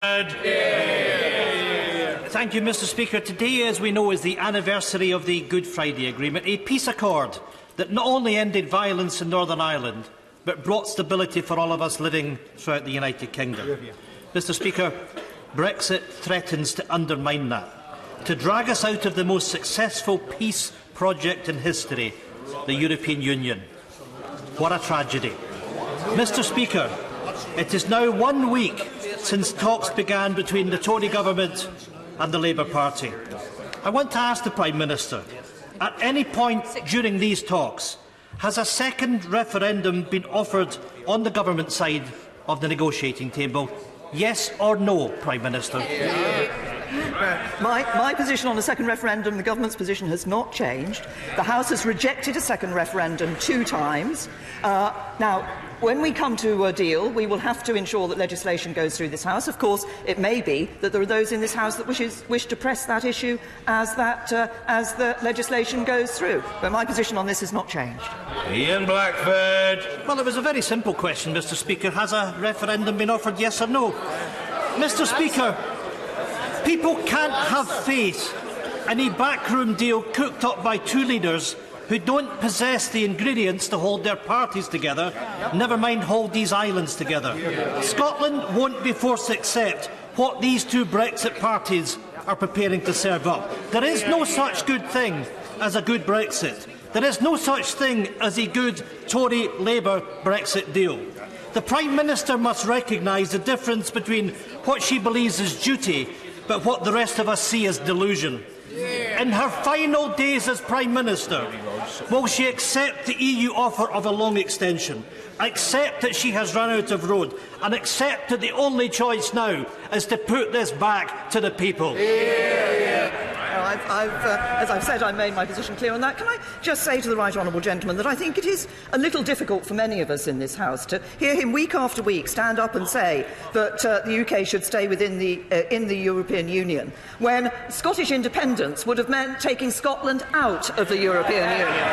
Thank you, Mr. Speaker. Today, as we know, is the anniversary of the Good Friday Agreement, a peace accord that not only ended violence in Northern Ireland, but brought stability for all of us living throughout the United Kingdom. Mr. Speaker, Brexit threatens to undermine that, to drag us out of the most successful peace project in history, the European Union. What a tragedy. Mr. Speaker, it is now 1 week since talks began between the Tory government and the Labour Party. I want to ask the Prime Minister, at any point during these talks, has a second referendum been offered on the government side of the negotiating table? Yes or no, Prime Minister? My position on a second referendum, the government's position has not changed. The House has rejected a second referendum 2 times. Now, when we come to a deal, we will have to ensure that legislation goes through this House. Of course, it may be that there are those in this House that wish to press that issue as the legislation goes through. But my position on this has not changed. Ian Blackford. Well, it was a very simple question, Mr. Speaker. Has a referendum been offered, yes or no? Mr. Speaker, people can't have faith in a backroom deal cooked up by 2 leaders who don't possess the ingredients to hold their parties together, never mind hold these islands together. Scotland won't be forced to accept what these 2 Brexit parties are preparing to serve up. There is no such good thing as a good Brexit. There is no such thing as a good Tory-Labour Brexit deal. The Prime Minister must recognise the difference between what she believes is duty, but what the rest of us see as delusion. In her final days as Prime Minister, will she accept the EU offer of a long extension, accept that she has run out of road, and accept that the only choice now is to put this back to the people? As I've said, I made my position clear on that. Can I just say to the right honourable gentleman that I think it is a little difficult for many of us in this House to hear him week after week stand up and say that the UK should stay within in the European Union, when Scottish independence would have meant taking Scotland out of the European Union.